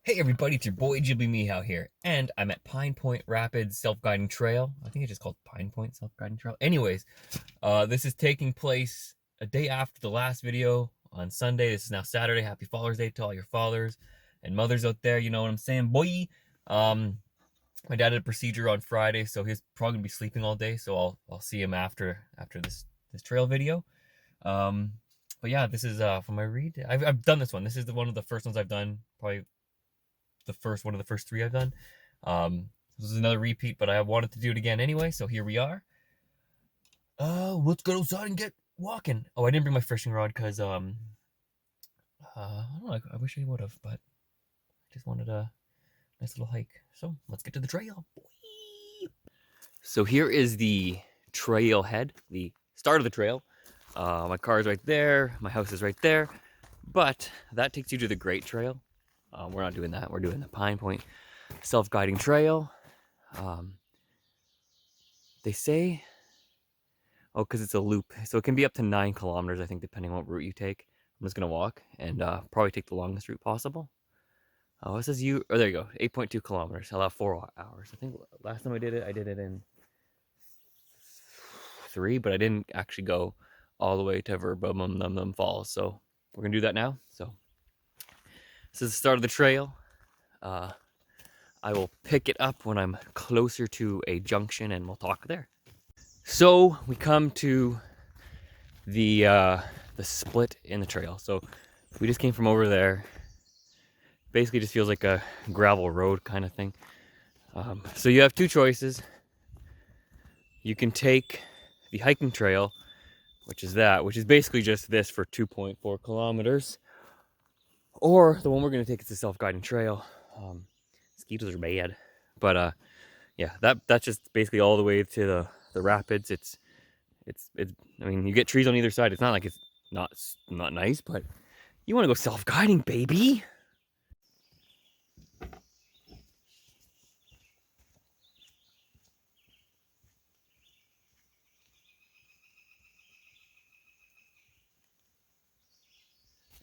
Hey everybody, it's your boy GhibliMehow here, and I'm at Pine Point Rapids Self-Guiding Trail. I think it's just called Pine Point Self-Guiding Trail. Anyways, this is taking place a day after the last video on Sunday. This is now Saturday. Happy Father's Day to all your fathers and mothers out there. You know what I'm saying, boy? My dad did a procedure on Friday, so he's probably gonna be sleeping all day. So I'll see him after this trail video. Um, but yeah, this is for my read. I've done this one. This is one of the first ones I've done. Probably one of the first three I've done. This is another repeat, but I wanted to do it again anyway, so here we are. Let's go outside and get walking. Oh, I didn't bring my fishing rod because I don't know, I wish I would have, but I just wanted a nice little hike. So let's get to the trail. So here is the trailhead, the start of the trail. My car is right there, my house is right there, but that takes you to the Great Trail. We're not doing that. We're doing the Pine Point Self-Guiding Trail. They say, oh, because it's a loop, so it can be up to 9 kilometers, I think, depending on what route you take. I'm just gonna walk and probably take the longest route possible. Oh, it says there you go, 8.2 kilometers. I'll have 4 hours. I think last time I did it in 3, but I didn't actually go all the way to Verboom Falls. So we're gonna do that now. So this is the start of the trail. I will pick it up when I'm closer to a junction and we'll talk there. So we come to the split in the trail. So we just came from over there. Basically just feels like a gravel road kind of thing. So you have two choices. You can take the hiking trail, which is basically just this for 2.4 kilometers. Or the one we're gonna take is the self-guiding trail. Mosquitoes are bad, but yeah, that's just basically all the way to the rapids. It's I mean, you get trees on either side. It's not like it's not nice, but you want to go self-guiding, baby.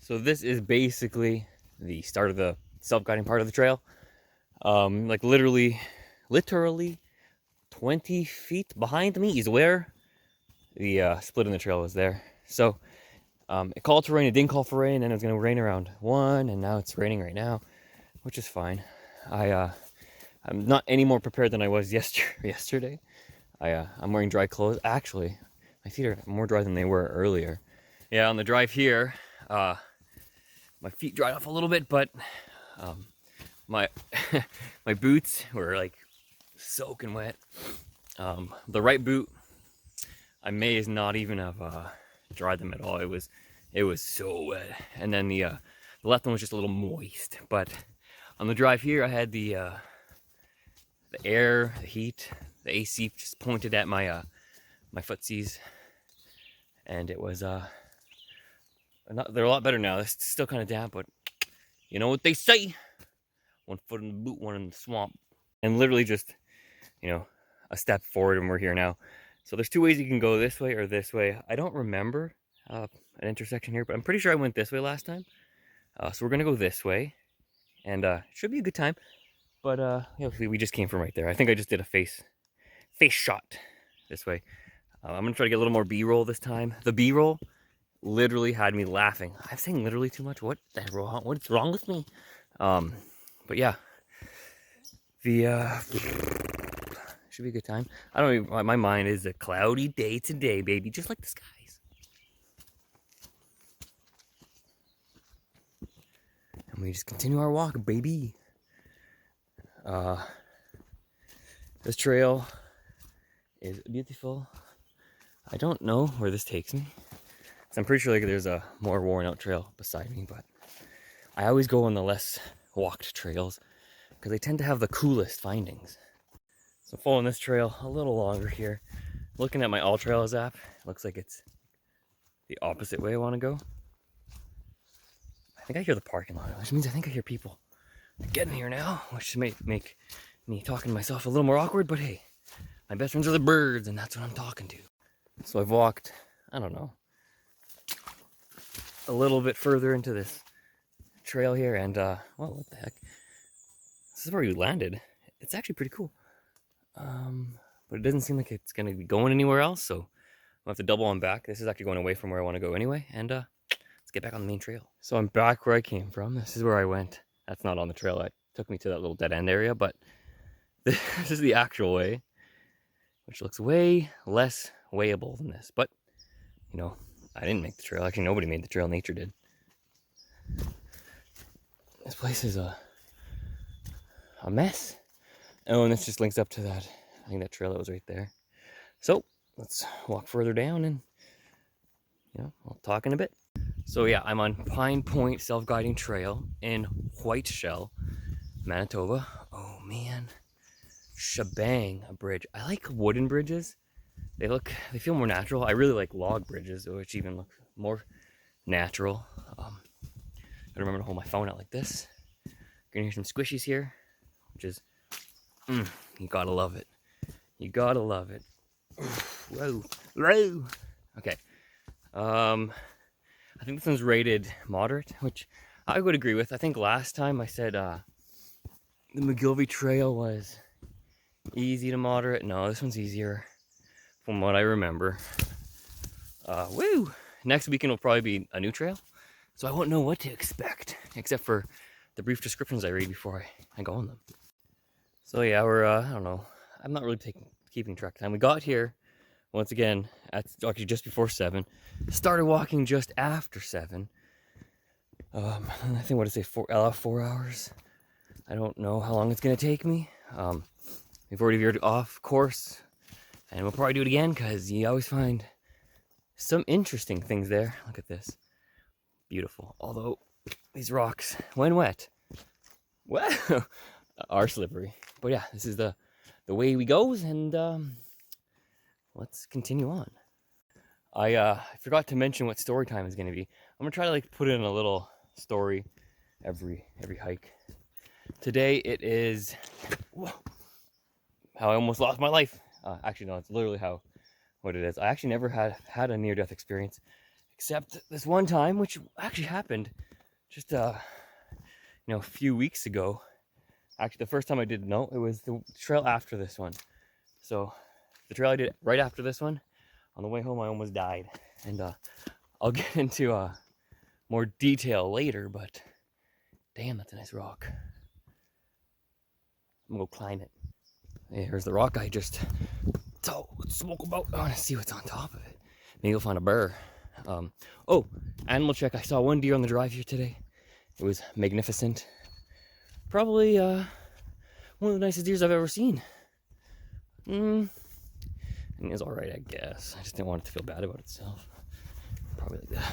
So this is basically the start of the self-guiding part of the trail. Like literally 20 feet behind me is where the split in the trail was there. So it called for rain, it didn't call for rain, and it was gonna rain around 1, and now it's raining right now, which is fine. I'm not any more prepared than I was yesterday. I'm wearing dry clothes. Actually, my feet are more dry than they were earlier. Yeah, on the drive here, my feet dried off a little bit, but my my boots were like soaking wet. The right boot, I may not even have dried them at all. It was so wet, and then the left one was just a little moist. But on the drive here, I had the air, the heat, the AC just pointed at my my footsies, and it was they're a lot better now. It's still kind of damp, but you know what they say: one foot in the boot, one in the swamp. And literally just, you know, a step forward, and we're here now. So there's two ways you can go, this way or this way. I don't remember an intersection here, but I'm pretty sure I went this way last time. So we're gonna go this way, and it should be a good time. But yeah, we just came from right there. I think I just did a face shot this way. I'm gonna try to get a little more B-roll this time. The B-roll literally had me laughing. I'm saying literally too much. What's wrong with me? But yeah, the should be a good time. I don't even, my mind is a cloudy day today, baby, just like the skies. And we just continue our walk, baby. This trail is beautiful. I don't know where this takes me. So I'm pretty sure like there's a more worn out trail beside me, but I always go on the less walked trails because they tend to have the coolest findings. So following this trail a little longer here. Looking at my All Trails app, it looks like it's the opposite way I want to go. I think I hear the parking lot, which means I think I hear people getting here now, which may make me talking to myself a little more awkward, but hey, my best friends are the birds, and that's what I'm talking to. So I've walked, I don't know, a little bit further into this trail here, and well, what the heck? this is where we landed. It's actually pretty cool. But it doesn't seem like it's gonna be going anywhere else, so I'll have to double on back. This is actually going away from where I want to go anyway, and let's get back on the main trail. So I'm back where I came from. This is where I went. That's not on the trail. That took me to that little dead end area, but this is the actual way, which looks way less weighable than this. But, you know, I didn't make the trail. Actually, nobody made the trail. Nature did. This place is a mess. Oh, and this just links up to that. I think that trail that was right there. So let's walk further down and, you know, I'll talk in a bit. So yeah, I'm on Pine Point Self-Guiding Trail in Whiteshell, Manitoba. Oh man, shebang, a bridge. I like wooden bridges. They feel more natural. I really like log bridges, which even look more natural. I remember to hold my phone out like this. You're gonna hear some squishies here, which is, you gotta love it. You gotta love it. Whoa, whoa. Okay. I think this one's rated moderate, which I would agree with. I think last time I said the McGilvey Trail was easy to moderate. No, this one's easier from what I remember. Woo! Next weekend will probably be a new trail, so I won't know what to expect, except for the brief descriptions I read before I go on them. So yeah, we're, I don't know. I'm not really keeping track of time. We got here, once again, actually just before 7. Started walking just after 7. I think, what did I say, 4 hours? I don't know how long it's going to take me. We've already veered off course, and we'll probably do it again, because you always find some interesting things there. Look at this. Beautiful. Although, these rocks, when wet, well, are slippery. But yeah, this is the way we goes, and let's continue on. I forgot to mention what story time is going to be. I'm gonna try to like put in a little story every hike. Today it is how I almost lost my life. Actually, no, it's literally what it is. I actually never had a near-death experience, except this one time, which actually happened just a few weeks ago. Actually, the first time I did it was the trail after this one. So the trail I did right after this one, on the way home I almost died. And I'll get into more detail later, but damn, that's a nice rock. I'm gonna go climb it. Hey, here's the rock I just spoke about. I wanna see what's on top of it. Maybe you'll find a burr. Oh, animal check. I saw one deer on the drive here today. It was magnificent. Probably one of the nicest deers I've ever seen. I mean, it's alright, I guess. I just didn't want it to feel bad about itself. Probably like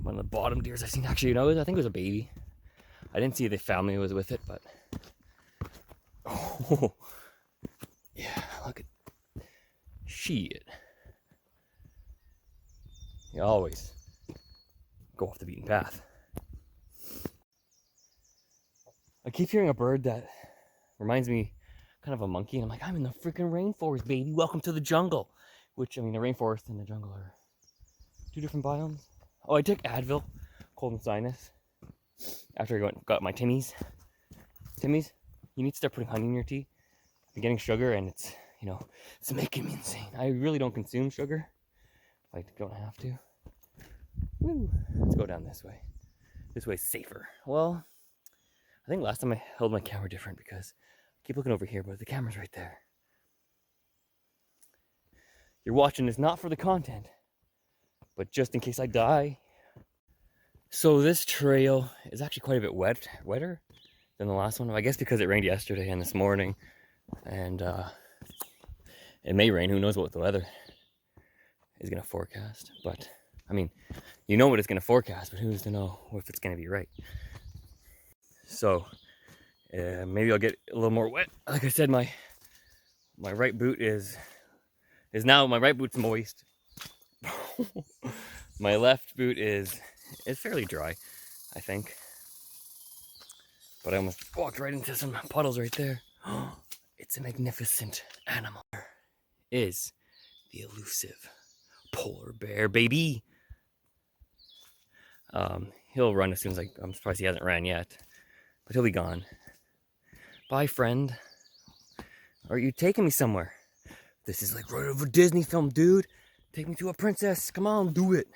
one of the bottom deers I've seen. Actually, I think it was a baby. I didn't see the family was with it, but oh yeah, look at shit. You always go off the beaten path. I keep hearing a bird that reminds me kind of a monkey, and I'm like, I'm in the freaking rainforest, baby. Welcome to the jungle. Which, I mean, the rainforest and the jungle are 2 different biomes. Oh, I took Advil, cold and sinus, after I got my Timmies. Timmies, you need to start putting honey in your tea. I'm getting sugar, and it's making me insane. I really don't consume sugar if I don't have to. Woo. Let's go down this way. This way's safer. Well, I think last time I held my camera different because I keep looking over here, but the camera's right there. You're watching this not for the content, but just in case I die. So this trail is actually quite a bit wetter than the last one. I guess because it rained yesterday and this morning, and it may rain. Who knows what the weather is going to forecast? But I mean, you know what it's going to forecast, but who's to know if it's going to be right? So maybe I'll get a little more wet. Like I said, my right boot is now, my right boot's moist. My left boot is fairly dry, I think. But I almost walked right into some puddles right there. It's a magnificent animal. Is the elusive polar bear, baby. He'll run as soon as I'm surprised he hasn't ran yet, but he'll be gone. Bye, friend. Are you taking me somewhere? This is like right over a Disney film, dude. Take me to a princess. Come on, do it.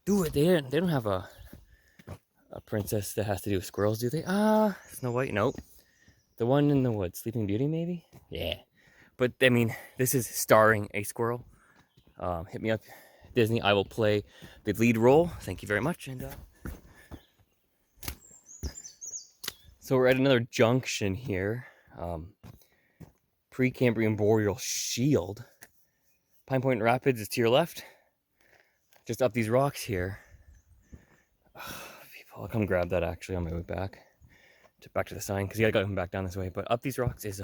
Do it. They don't have a princess that has to do with squirrels, do they? Snow White? Nope. The one in the woods. Sleeping Beauty, maybe? Yeah. But, I mean, this is starring a squirrel. Hit me up, Disney. I will play the lead role. Thank you very much. And so we're at another junction here. Precambrian Boreal Shield. Pine Point Rapids is to your left. Just up these rocks here. People, I'll come grab that actually on my way back. Back to the sign, because you gotta come back down this way. But up these rocks is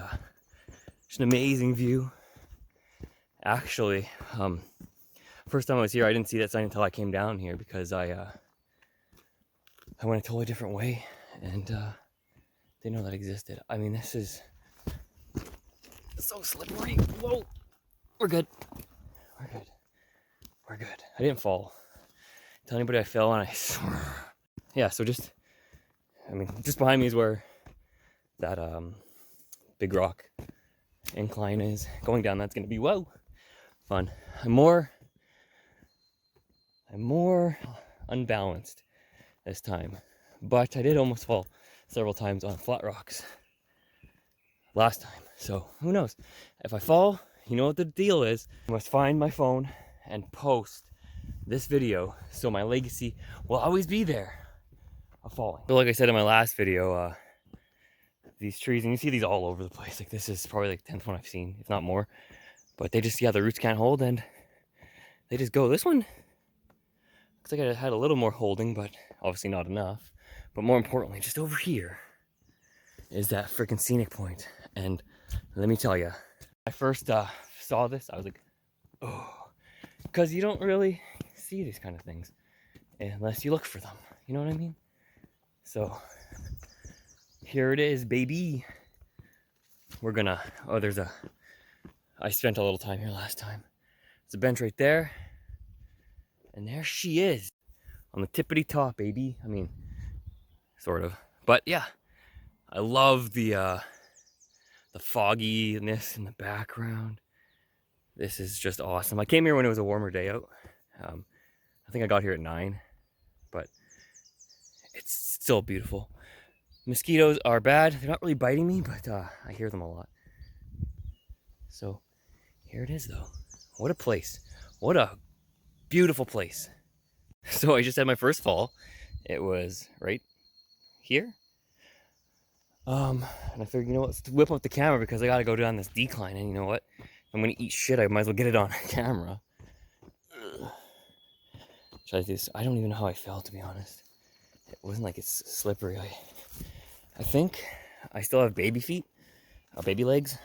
just an amazing view. Actually, first time I was here, I didn't see that sign until I came down here, because I went a totally different way and didn't know that existed. I mean, this is so slippery. Whoa, we're good. We're good. We're good. I didn't fall. Tell anybody I fell, and I swear. Yeah, so just behind me is where that big rock incline is. Going down, that's gonna be whoa fun. I'm more unbalanced this time, but I did almost fall several times on flat rocks last time. So who knows? If I fall, you know what the deal is. I must find my phone and post this video so my legacy will always be there of falling. So like I said in my last video, these trees, and you see these all over the place. Like this is probably like the 10th one I've seen, if not more. But they just, yeah, the roots can't hold and they just go. This one looks like it had a little more holding, but obviously not enough. But more importantly, just over here is that freaking scenic point. And let me tell you, when I first saw this, I was like, oh, because you don't really see these kind of things unless you look for them. You know what I mean? So here it is, baby. We're gonna, I spent a little time here last time. There's a bench right there. And there she is on the tippity top, baby. I mean, sort of. But yeah, I love the fogginess in the background. This is just awesome. I came here when it was a warmer day out. I think I got here at 9, but it's still beautiful. Mosquitoes are bad. They're not really biting me, but I hear them a lot. So here it is, though. What a place. What a beautiful place. So I just had my first fall. It was right here. And I figured, you know what, let's whip out the camera because I gotta go down this decline, and you know what? If I'm gonna eat shit, I might as well get it on camera. Should I do this? I don't even know how I fell, to be honest. It wasn't like it's slippery. I think I still have baby feet, baby legs,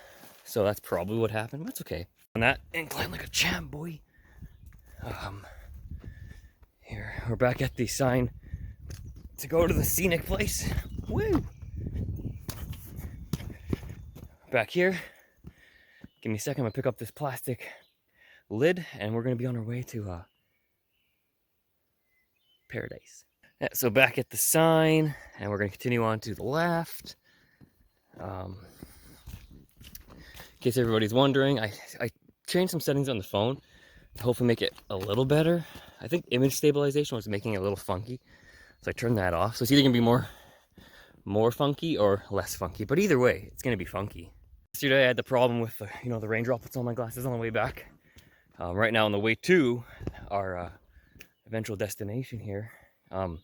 so that's probably what happened, but it's okay. On that incline like a champ, boy. Here, we're back at the sign to go to the scenic place. Woo! Back here. Give me a second, I'm gonna pick up this plastic lid and we're gonna be on our way to paradise. Yeah, so back at the sign, and we're gonna continue on to the left. In case everybody's wondering, I changed some settings on the phone to hopefully make it a little better. I think image stabilization was making it a little funky, so I turned that off. So it's either gonna be more funky or less funky, but either way, it's gonna be funky. Yesterday I had the problem with the rain droplets on my glasses on the way back. Right now on the way to our eventual destination here, my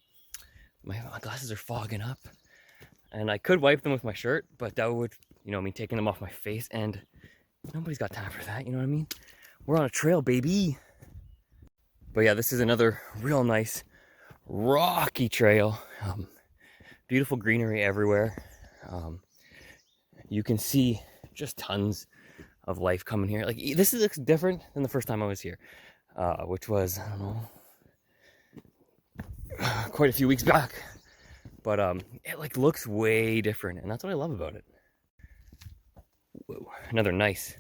glasses are fogging up, and I could wipe them with my shirt, but that would mean taking them off my face, and nobody's got time for that. You know what I mean? We're on a trail, baby. But yeah, this is another real nice rocky trail. Beautiful greenery everywhere. You can see just tons of life coming here. Like, this looks different than the first time I was here, which was, I don't know, quite a few weeks back. But it looks way different, and that's what I love about it. Whoa, another nice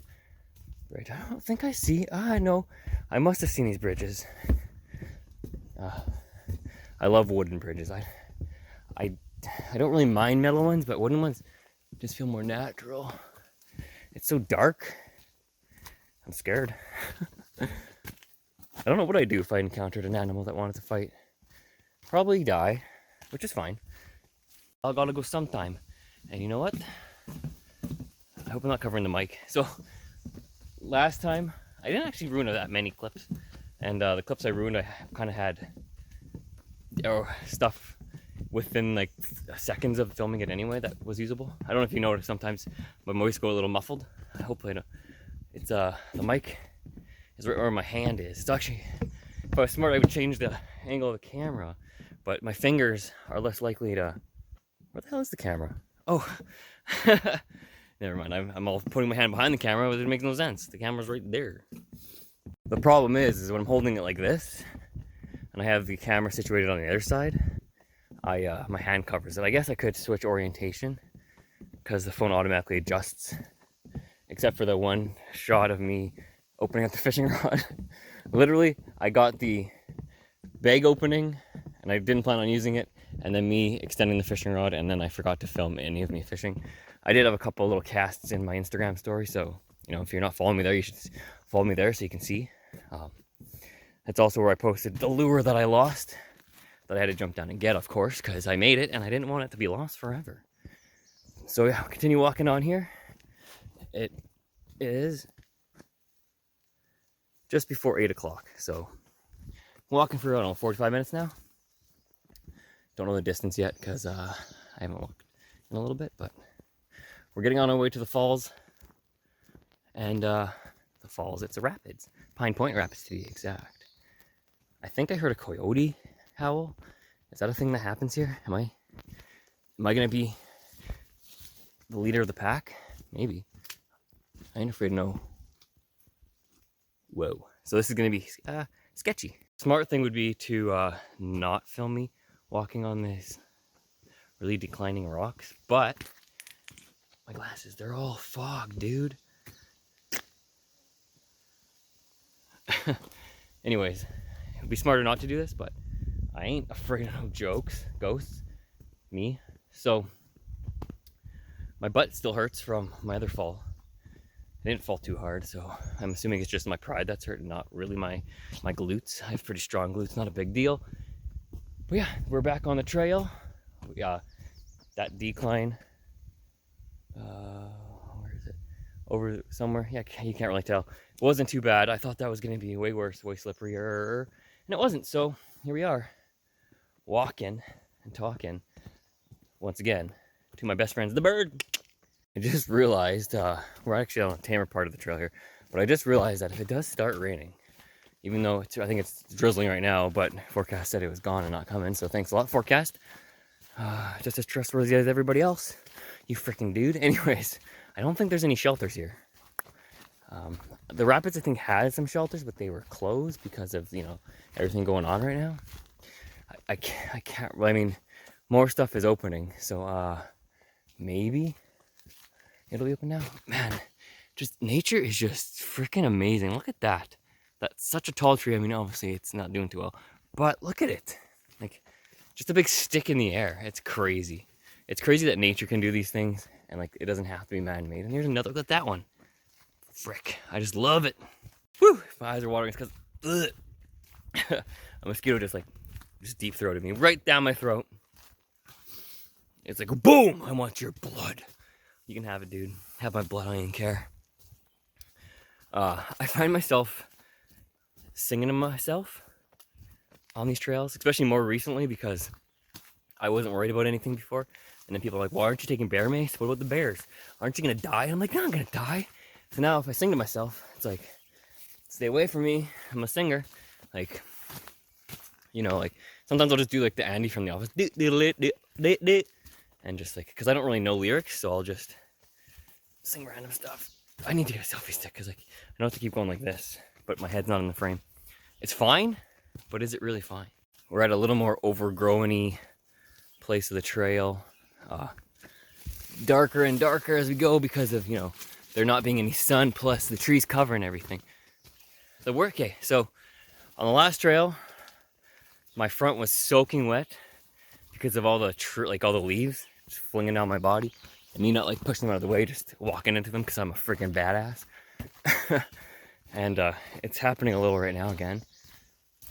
bridge. I don't think I see. No, I must have seen these bridges. I love wooden bridges. I don't really mind metal ones, but wooden ones, just feel more natural. It's so dark. I'm scared. I don't know what I'd do if I encountered an animal that wanted to fight. Probably die, which is fine. I gotta go sometime. And you know what? I hope I'm not covering the mic. So, last time, I didn't actually ruin that many clips. And the clips I ruined, I kind of had stuff within like seconds of filming it anyway that was usable. I don't know if you notice sometimes my voice go a little muffled. Hopefully it's the mic is right where my hand is. It's actually, if I was smart, I would change the angle of the camera, but my fingers are less likely to. Where the hell is the camera? Oh, never mind. I'm all putting my hand behind the camera, but it makes no sense. The camera's right there. The problem is when I'm holding it like this, and I have the camera situated on the other side, my hand covers it. I guess I could switch orientation because the phone automatically adjusts, except for the one shot of me opening up the fishing rod. Literally, I got the bag opening and I didn't plan on using it, and then me extending the fishing rod, and then I forgot to film any of me fishing. I did have a couple of little casts in my Instagram story, so you know, if you're not following me there, you should follow me there so you can see. That's also where I posted the lure that I lost, that I had to jump down and get, of course, because I made it and I didn't want it to be lost forever. So yeah, I'll continue walking on here. It is just before 8 o'clock, so I'm walking for, I don't know, 45 minutes now. Don't know the distance yet because I haven't walked in a little bit, but we're getting on our way to the falls. And the falls, it's a rapids. Pine Point Rapids to be exact. I think I heard a coyote howl. Is that a thing that happens here? Am I gonna be the leader of the pack? Maybe. I ain't afraid to know. Whoa. So this is gonna be sketchy. Smart thing would be to not film me walking on these really declining rocks, but my glasses, they're all fogged, dude. Anyways, it'd be smarter not to do this, but I ain't afraid of no ghosts, me. So my butt still hurts from my other fall. I didn't fall too hard, so I'm assuming it's just my pride that's hurting, not really my glutes. I have pretty strong glutes, not a big deal. But yeah, we're back on the trail. That decline, where is it? Over somewhere. Yeah, you can't really tell. It wasn't too bad. I thought that was going to be way worse, way slipperier, and it wasn't. So here we are, walking and talking once again to my best friends, the bird. I just realized we're actually on a tamer part of the trail here, but I just realized that if it does start raining, even though I think it's drizzling right now, but forecast said it was gone and not coming. So thanks a lot, forecast. Just as trustworthy as everybody else, you freaking dude. Anyways, I don't think there's any shelters here. The rapids I think had some shelters, but they were closed because of, you know, everything going on right now. I can't. I mean, more stuff is opening, so maybe it'll be open now. Man, just nature is just freaking amazing. Look at that. That's such a tall tree. I mean, obviously it's not doing too well, but look at it. Like, just a big stick in the air. It's crazy. It's crazy that nature can do these things, and like, it doesn't have to be man-made. And here's another. Look at that one. Frick, I just love it. Whew, my eyes are watering. It's because a mosquito just deep throated me right down my throat. It's like, boom, I want your blood. You can have it, dude. Have my blood, I don't care. I find myself singing to myself on these trails, especially more recently because I wasn't worried about anything before. And then people are like, why aren't you taking bear mace? What about the bears? Aren't you gonna die? And I'm like, no, I'm gonna die. So now if I sing to myself, it's like, stay away from me. I'm a singer. Like, you know, like sometimes I'll just do like the Andy from The Office. And just like, because I don't really know lyrics, so I'll just sing random stuff. I need to get a selfie stick because like, I don't have to keep going like this, but my head's not in the frame. It's fine, but is it really fine? We're at a little more overgrown-y place of the trail. Darker and darker as we go because of, you know, there not being any sun, plus the trees covering everything. Okay, so on the last trail, my front was soaking wet because of all the all the leaves just flinging down my body. and me not like pushing them out of the way, just walking into them because I'm a freaking badass. And it's happening a little right now again,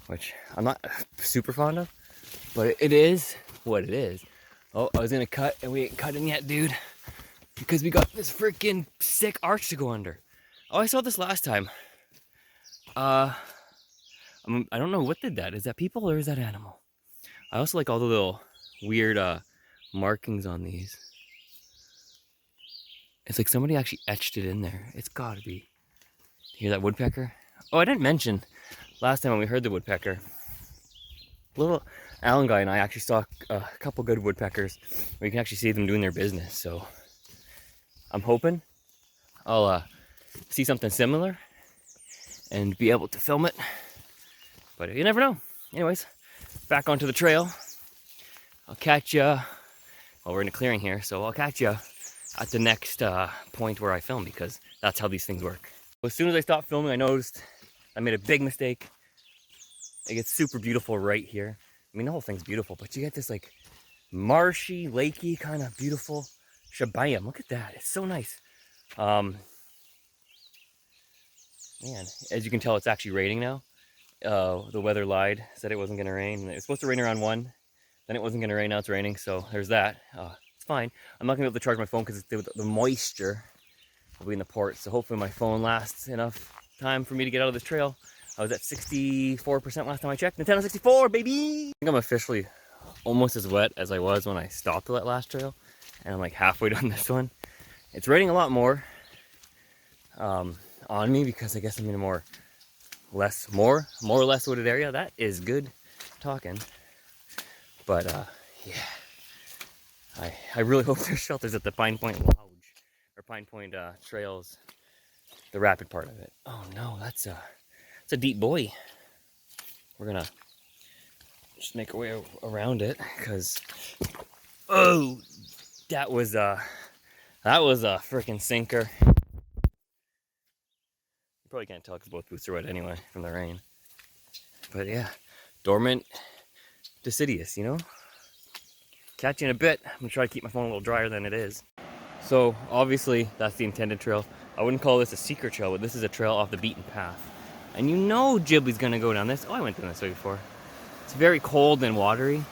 which I'm not super fond of, but it is what it is. Oh, I was gonna cut and we ain't cutting yet, dude, because we got this freaking sick arch to go under. Oh, I saw this last time. I don't know what did that. Is that people or is that animal? I also like all the little weird markings on these. It's like somebody actually etched it in there. It's gotta be. Hear that woodpecker? Oh, I didn't mention last time when we heard the woodpecker. Little Alan guy and I actually saw a couple good woodpeckers where you can actually see them doing their business. So I'm hoping I'll see something similar and be able to film it. But you never know. Anyways, back onto the trail. I'll catch you. Well, we're in a clearing here, so I'll catch you at the next point where I film, because that's how these things work. As soon as I stopped filming, I noticed I made a big mistake. It gets super beautiful right here. I mean, the whole thing's beautiful, but you get this like marshy, lakey kind of beautiful shabam. Look at that. It's so nice. Man, as you can tell, it's actually raining now. The weather lied, said it wasn't going to rain. It was supposed to rain around 1. Then it wasn't going to rain, now it's raining, so there's that. It's fine. I'm not going to be able to charge my phone because the moisture will be in the port, so hopefully my phone lasts enough time for me to get out of this trail. I was at 64% last time I checked. Nintendo 64, baby! I think I'm officially almost as wet as I was when I stopped that last trail, and I'm like halfway done this one. It's raining a lot more on me because I guess I'm in a more or less wooded area. That is good talking. But yeah, I really hope there's shelters at the Pine Point Lodge or Pine Point Trails, the rapid part of it. Oh no, that's a deep boy. We're gonna just make our way around it because oh, that was a freaking sinker. You probably can't tell because both boots are wet anyway from the rain. But yeah, dormant, deciduous, you know? Catch you in a bit. I'm gonna try to keep my phone a little drier than it is. So obviously that's the intended trail. I wouldn't call this a secret trail, but this is a trail off the beaten path. And you know Ghibli's gonna go down this. Oh, I went down this way before. It's very cold and watery.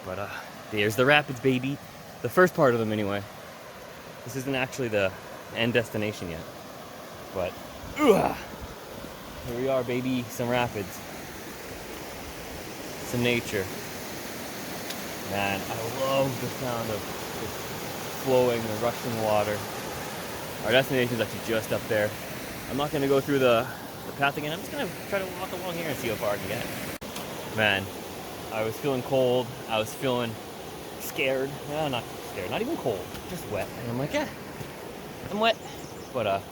But there's the rapids, baby. The first part of them anyway. This isn't actually the end destination yet. But here we are, baby. Some rapids. Some nature. Man, I love the sound of flowing and rushing water. Our destination is actually just up there. I'm not going to go through the path again. I'm just going to try to walk along here and see how far I can get. Man, I was feeling cold. I was feeling scared. No, not scared. Not even cold. Just wet. And I'm like, yeah, I'm wet. But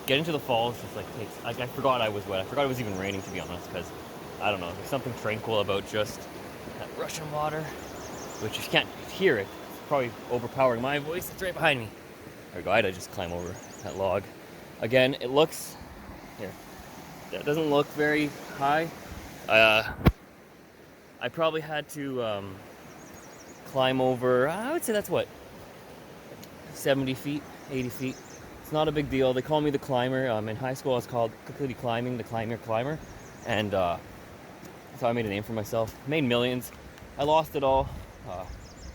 getting to the falls just like takes. I forgot I was wet. I forgot it was even raining, to be honest, because I don't know. There's something tranquil about just that rushing water, which you can't hear it. It's probably overpowering my voice. It's right behind me. There we go. I had to just climb over that log. Again, it looks here. That doesn't look very high. I probably had to climb over. I would say that's what, 70 feet, 80 feet. It's not a big deal. They call me the climber. In high school, I was called completely climbing, the climber, and so I made a name for myself. Made millions. I lost it all.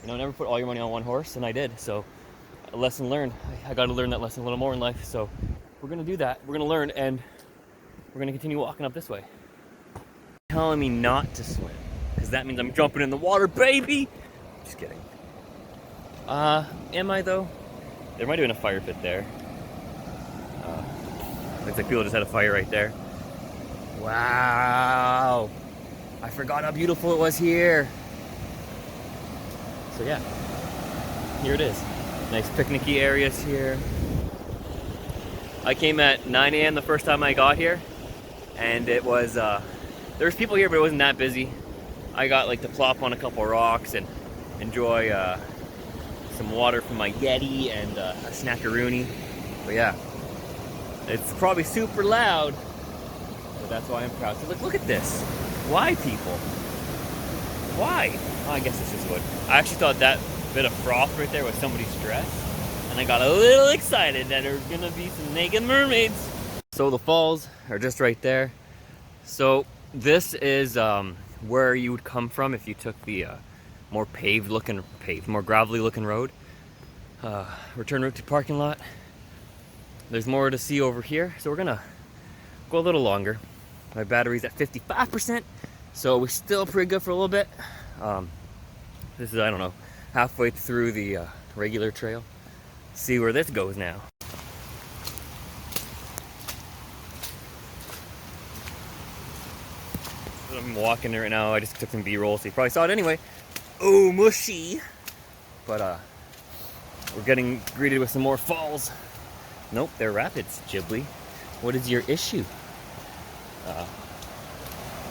Never put all your money on one horse, and I did. So, a lesson learned. I got to learn that lesson a little more in life. So, we're gonna do that. We're gonna learn, and we're gonna continue walking up this way. Telling me not to swim, because that means I'm jumping in the water, baby. Just kidding. Am I though? There might have been a fire pit there. Looks like people just had a fire right there. Wow! I forgot how beautiful it was here. So yeah, here it is. Nice picnicky areas here. I came at 9 a.m. the first time I got here, and it was there was people here, but it wasn't that busy. I got like to plop on a couple rocks and enjoy some water from my Yeti and a snackaroonie. But yeah, it's probably super loud, but that's why I'm proud. So look at this. Why, people? Why? Oh, I guess it's just wood. I actually thought that bit of froth right there was somebody's dress. and I got a little excited that there's gonna be some naked mermaids. So the falls are just right there. So this is where you would come from if you took the more more gravelly looking road. Return route to parking lot. There's more to see over here, so we're gonna go a little longer. My battery's at 55%, so we're still pretty good for a little bit. This is, I don't know, halfway through the regular trail. See where this goes now. I'm walking right now. I just took some B-roll, so you probably saw it anyway. Oh, mushy. But we're getting greeted with some more falls. Nope, they're rapids, Ghibli. What is your issue? I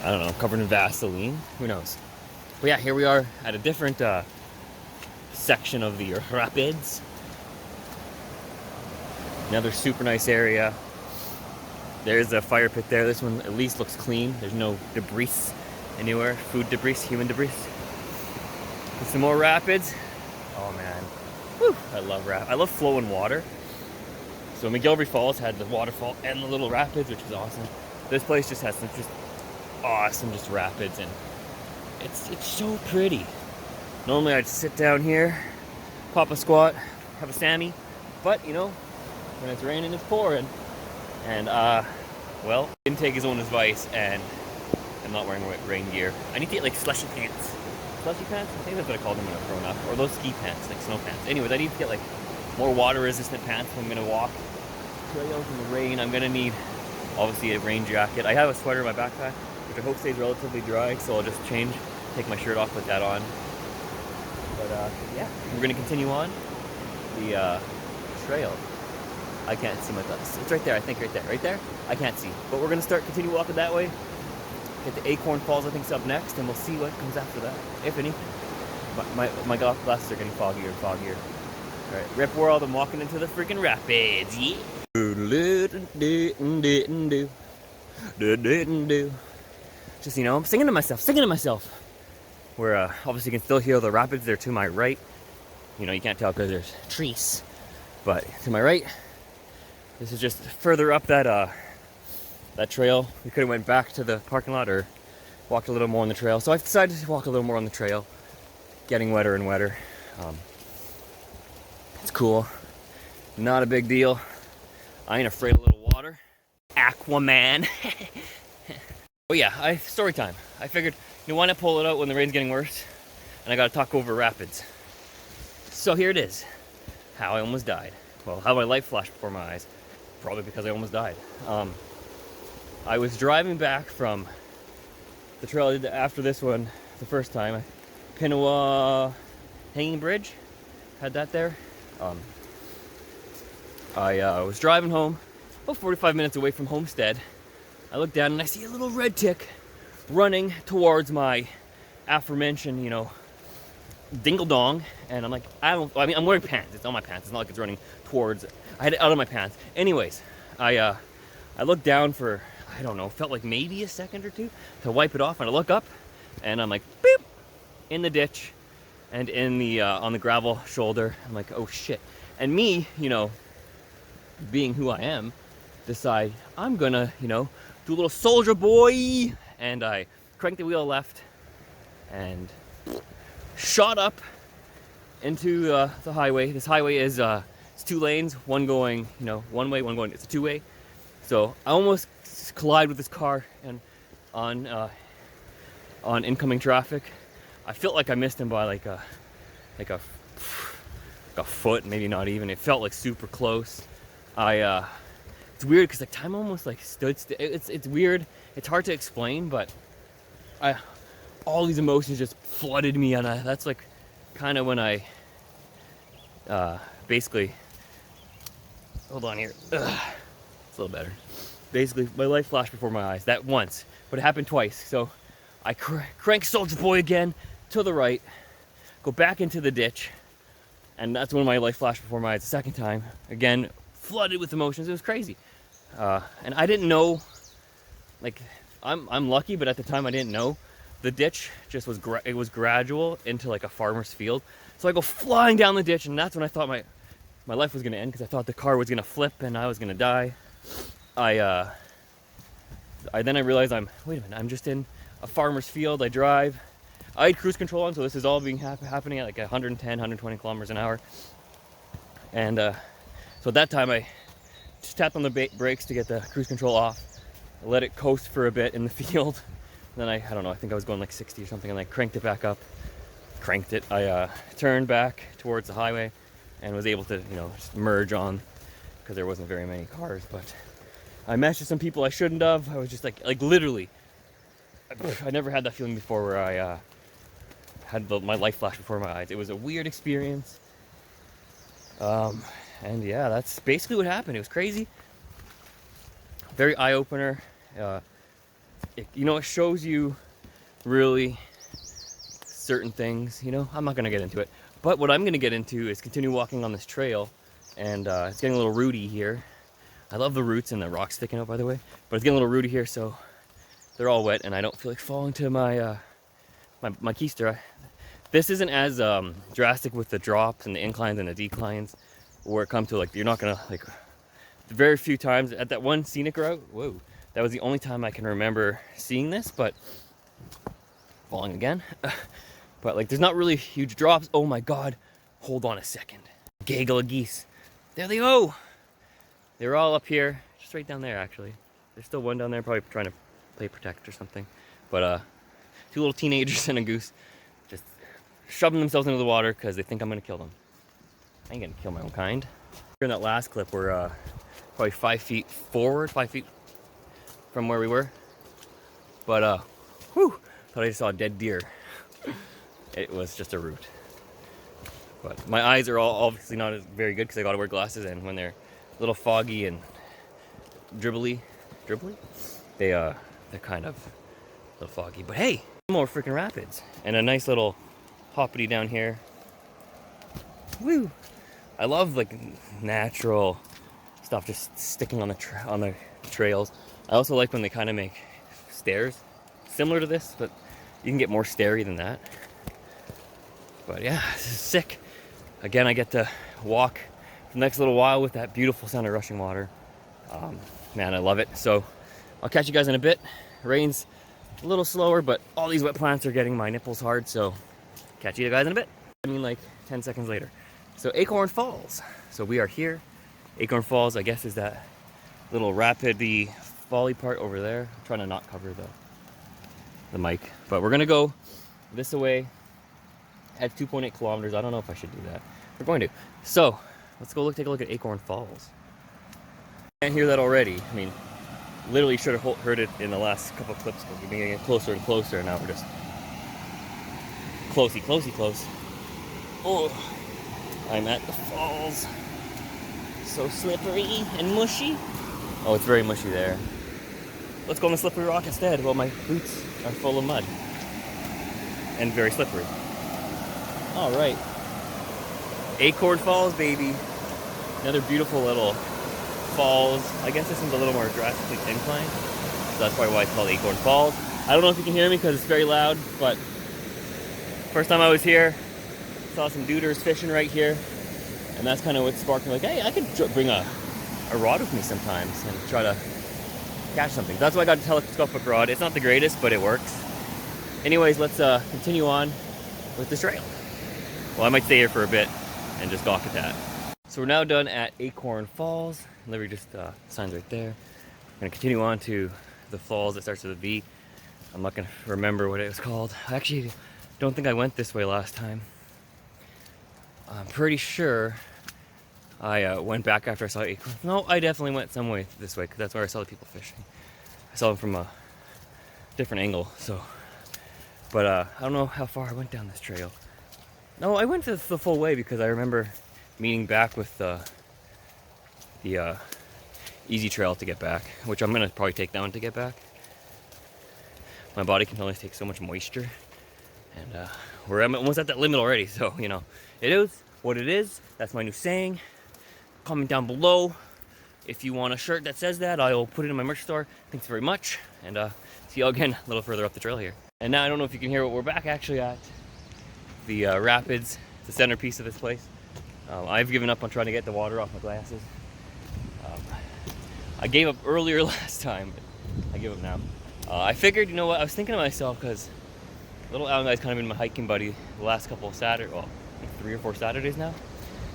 don't know, covered in Vaseline? Who knows? But yeah, here we are at a different section of the rapids. Another super nice area. There's a fire pit there. This one at least looks clean. There's no debris anywhere. Food debris, human debris. And some more rapids. Oh man. Whew, I love flowing water. So McGillivray Falls had the waterfall and the little rapids, which is awesome. This place just has some just awesome rapids, and it's so pretty. Normally I'd sit down here, pop a squat, have a Sammy, but you know, when it's raining, it's pouring. And well, didn't take his own advice, and I'm not wearing rain gear. I need to get like slushy pants. Slushy pants? I think that's what I called them when I was growing up. Or those ski pants, like snow pants. Anyways, I need to get like more water resistant pants if I'm gonna walk trails in the rain. I'm gonna need obviously a rain jacket. I have a sweater in my backpack, which I hope stays relatively dry, so I'll just take my shirt off, put that on. But yeah, we're gonna continue on the trail. I can't see my thoughts. It's right there, I think, right there. I can't see, but we're gonna continue walking that way. Get the Acorn Falls, I think, is up next, and we'll see what comes after that, if anything. My glasses are getting foggier and foggier. All right, rip world. I'm walking into the freaking rapids. Yeah. Just, you know, I'm singing to myself. Where obviously you can still hear the rapids. They're to my right. You know, you can't tell because there's trees, but to my right. This is just further up that that trail. We could have went back to the parking lot or walked a little more on the trail. So I've decided to walk a little more on the trail. Getting wetter and wetter. It's cool. Not a big deal. I ain't afraid of a little water. Aquaman. But yeah, story time. I figured, you know, why not pull it out when the rain's getting worse? And I gotta talk over rapids. So here it is. How I almost died. Well, how my life flashed before my eyes. Probably because I almost died. I was driving back from the trail I did after this one the first time. Pinawa Hanging Bridge. Had that there. I was driving home, about 45 minutes away from Homestead. I look down and I see a little red tick running towards my aforementioned, you know, dingle dong. And I'm like, I'm wearing pants. It's on my pants. It's not like it's running towards. I had it out of my pants. Anyways, I looked down for, I don't know, felt like maybe a second or two to wipe it off, and I look up and I'm like, beep, in the ditch and in the on the gravel shoulder. I'm like, oh shit. And me, you know, being who I am, decide I'm gonna, you know, do a little soldier boy, and I cranked the wheel left and shot up into the highway. This highway is it's 2 lanes, one going, you know, one way, one going. It's a 2-way. So I almost collide with this car and on incoming traffic. I felt like I missed him by like a foot, maybe not even. It felt like super close. It's weird because like time almost like stood still. It's weird. It's hard to explain, but all these emotions just flooded me, and that's like kind of when I basically, hold on here. Ugh, it's a little better. Basically, my life flashed before my eyes. That once, but it happened twice. So I crank Soldier Boy again to the right, go back into the ditch, and that's when my life flashed before my eyes the second time. Again, flooded with emotions. It was crazy, and I didn't know. Like, I'm lucky, but at the time I didn't know. The ditch just was it was gradual into like a farmer's field. So I go flying down the ditch, and that's when I thought my life was gonna end because I thought the car was gonna flip and I was gonna die. Then I realized wait a minute, I'm just in a farmer's field. I drive. I had cruise control on, so this is all being happening at like 110, 120 kilometers an hour. And so at that time, I just tapped on the brakes to get the cruise control off. I let it coast for a bit in the field. Then I don't know, I think I was going like 60 or something, and I cranked it back up. I turned back towards the highway and was able to, just merge on because there wasn't very many cars. But I matched with some people I shouldn't have. I was just like literally, I never had that feeling before where I had my life flash before my eyes. It was a weird experience. And yeah, that's basically what happened. It was crazy. Very eye-opener. It shows you really certain things. I'm not gonna get into it. But what I'm gonna get into is continue walking on this trail, and it's getting a little rooty here. I love the roots and the rocks sticking out, by the way, but it's getting a little rooty here, so they're all wet, and I don't feel like falling to my my keister. This isn't as drastic with the drops and the inclines and the declines, where it comes to you're not gonna very few times at that one scenic route. Whoa, that was the only time I can remember seeing this, but falling again. But there's not really huge drops. Oh my God, hold on a second. Gaggle of geese. There they go. They're all up here, just right down there actually. There's still one down there, probably trying to play protect or something. But two little teenagers and a goose just shoving themselves into the water because they think I'm gonna kill them. I ain't gonna kill my own kind. In that last clip, we're probably 5 feet forward, 5 feet from where we were. But whew, thought I just saw a dead deer. It was just a root. But my eyes are all obviously not very good because I gotta wear glasses, and when they're a little foggy and dribbly, they're kind of a little foggy. But hey, more freaking rapids and a nice little hoppity down here. Woo! I love natural stuff just sticking on the trails. I also like when they kind of make stairs similar to this, but you can get more starry than that. But yeah, this is sick. Again, I get to walk for the next little while with that beautiful sound of rushing water. Man, I love it. So I'll catch you guys in a bit. Rain's a little slower, but all these wet plants are getting my nipples hard, so catch you guys in a bit. 10 seconds later. So Acorn Falls. So we are here. Acorn Falls, I guess, is that little rapidy folly part over there. I'm trying to not cover the mic, but we're gonna go this way at 2.8 kilometers. I don't know if I should do that. We're going to. So let's go take a look at Acorn Falls. Can't hear that already. I mean, literally should have heard it in the last couple of clips, because we've been getting closer and closer, and now we're just close. Oh, I'm at the falls. So slippery and mushy. Oh, it's very mushy there. Let's go on the slippery rock instead. Well, my boots are full of mud and very slippery. All right, Acorn Falls, baby. Another beautiful little falls. I guess this one's a little more drastically inclined, so that's probably why it's called Acorn Falls. I don't know if you can hear me because it's very loud, but first time I was here, saw some duders fishing right here, and that's kind of what sparked me. Hey, I could bring a rod with me sometimes and try to catch something. That's why I got a telescopic rod. It's not the greatest, but it works. Anyways, let's continue on with this trail. Well, I might stay here for a bit and just gawk at that. So we're now done at Acorn Falls. Literally just signs right there. We're gonna continue on to the falls that starts with a V. I'm not gonna remember what it was called. I actually don't think I went this way last time. I'm pretty sure I went back after I saw Acorn. No, I definitely went some way this way, because that's where I saw the people fishing. I saw them from a different angle, so. But I don't know how far I went down this trail. No, I went the full way because I remember meeting back with the easy trail to get back, which I'm gonna probably take that one to get back. My body can only take so much moisture, and we're almost at that limit already. So it is what it is. That's my new saying. Comment down below if you want a shirt that says that. I will put it in my merch store. Thanks very much, and see you all again a little further up the trail here. And now I don't know if you can hear what we're back actually at. The rapids, the centerpiece of this place. I've given up on trying to get the water off my glasses. I gave up earlier last time, but I give up now. I figured, you know what, I was thinking to myself, because little Alan guy's kind of been my hiking buddy the last couple of Saturdays, well, I think 3 or 4 Saturdays now.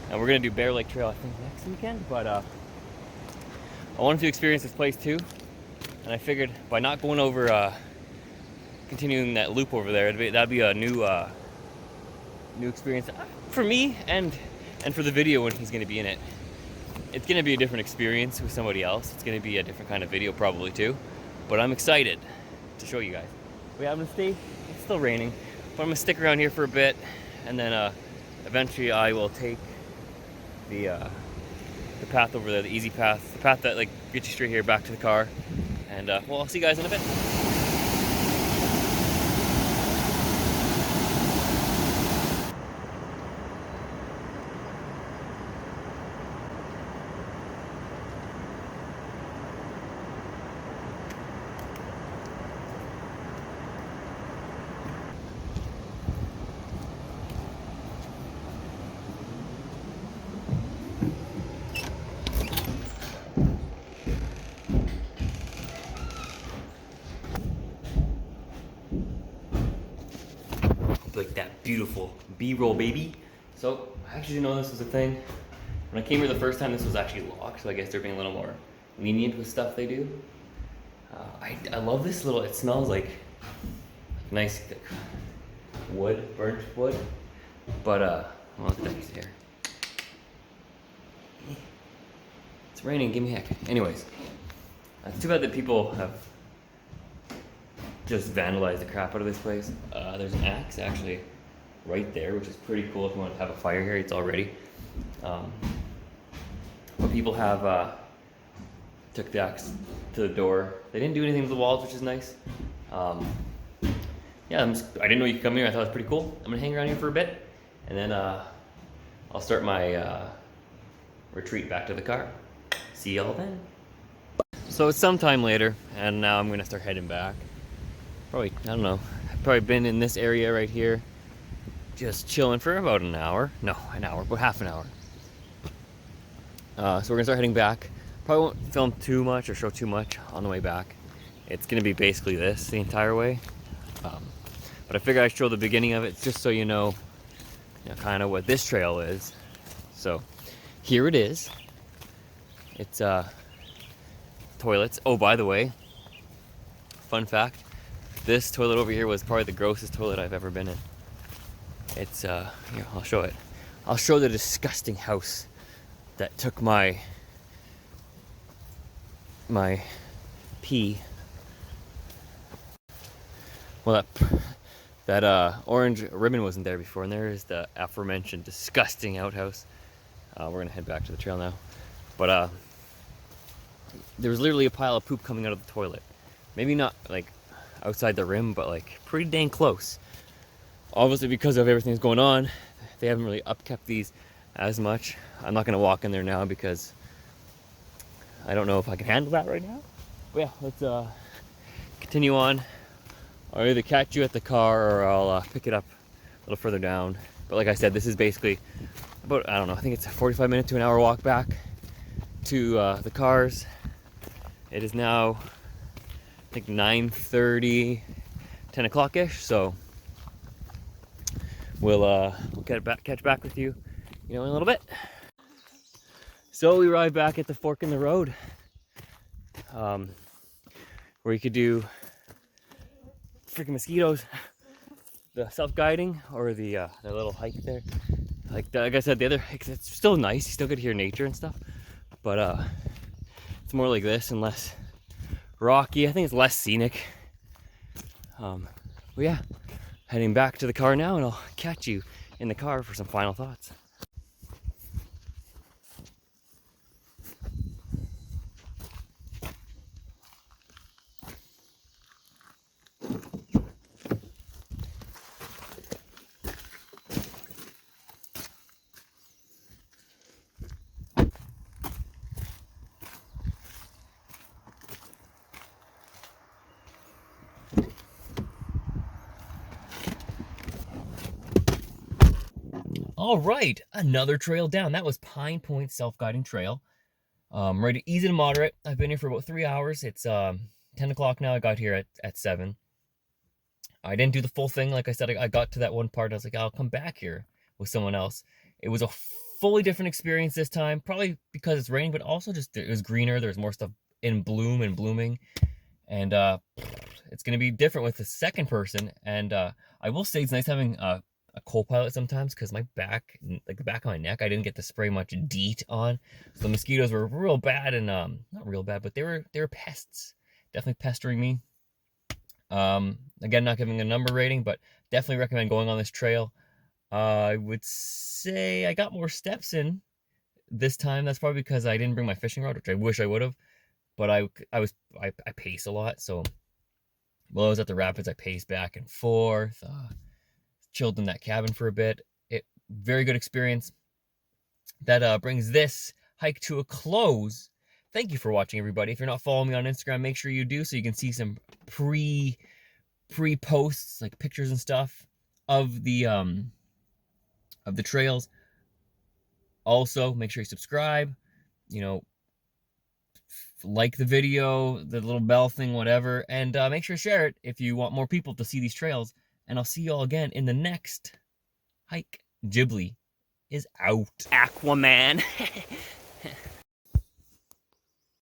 And we're gonna do Bear Lake Trail, I think, next weekend, but I wanted to experience this place too. And I figured by not going over, continuing that loop over there, that'd be a new experience for me and for the video when he's gonna be in it. It's gonna be a different experience with somebody else. It's gonna be a different kind of video probably too. But I'm excited to show you guys. I'm gonna stay, it's still raining, but I'm gonna stick around here for a bit, and then eventually I will take the path over there, the easy path, the path that like gets you straight here back to the car. And well, I'll see you guys in a bit. Like that beautiful B-roll, baby. So I actually didn't know this was a thing. When I came here the first time, this was actually locked, so I guess they're being a little more lenient with stuff they do. I love this little, it smells like nice thick wood, burnt wood. But look at that here. It's raining, give me a heck. Anyways, it's too bad that people have just vandalized the crap out of this place. There's an axe actually right there, which is pretty cool if you want to have a fire here. It's all ready. But people have took the axe to the door. They didn't do anything with the walls, which is nice. Yeah, I didn't know you could come here. I thought it was pretty cool. I'm gonna hang around here for a bit, and then I'll start my retreat back to the car. See y'all then. So it's sometime later, and now I'm gonna start heading back. Probably, I don't know, I've probably been in this area right here, just chilling for about an hour. No, an hour, but half an hour. So we're gonna start heading back. Probably won't film too much or show too much on the way back. It's gonna be basically this the entire way. But I figured I'd show the beginning of it just so you know kind of what this trail is. So here it is. It's toilets. Oh, by the way, fun fact. This toilet over here was probably the grossest toilet I've ever been in. It's, here, I'll show it. I'll show the disgusting house that took my pee. Well, that orange ribbon wasn't there before, and there is the aforementioned disgusting outhouse. We're gonna head back to the trail now. But there was literally a pile of poop coming out of the toilet. Maybe not like outside the rim, but like pretty dang close. Obviously because of everything that's going on, they haven't really upkept these as much. I'm not gonna walk in there now because I don't know if I can handle that right now. But yeah, let's continue on. I'll either catch you at the car or I'll pick it up a little further down. But like I said, this is basically about, I don't know, I think it's a 45 minute to an hour walk back to the cars. It is now I think 9:30, 10 o'clock-ish, so we'll catch back with you, in a little bit. So we arrived back at the fork in the road, where you could do freaking mosquitoes, the self-guiding, or the little hike there. Like I said, the other hikes, it's still nice. You still get to hear nature and stuff, but it's more like this and less rocky. I think it's less scenic. But yeah, heading back to the car now, and I'll catch you in the car for some final thoughts. All right, another trail down. That was Pine Point Self-Guiding Trail. Rated easy to moderate. I've been here for about 3 hours. It's 10 o'clock now. I got here at 7. I didn't do the full thing. Like I said, I got to that one part. I was like, I'll come back here with someone else. It was a fully different experience this time, probably because it's raining, but also just it was greener. There's more stuff in bloom and blooming. And it's going to be different with the second person. And I will say it's nice having a co-pilot sometimes, because my back, like the back of my neck, I didn't get to spray much DEET on. So the mosquitoes were real bad, and not real bad, but they were pests. Definitely pestering me. Again, not giving a number rating, but definitely recommend going on this trail. I would say I got more steps in this time. That's probably because I didn't bring my fishing rod, which I wish I would have. But I pace a lot, so while I was at the rapids, I paced back and forth, chilled in that cabin for a bit. Very good experience. That brings this hike to a close. Thank you for watching, everybody. If you're not following me on Instagram, make sure you do, so you can see some pre-posts, like pictures and stuff of the trails. Also, make sure you subscribe. You know, like the video, the little bell thing, whatever, and make sure to share it if you want more people to see these trails. And I'll see you all again in the next hike. Ghibli is out. Aquaman.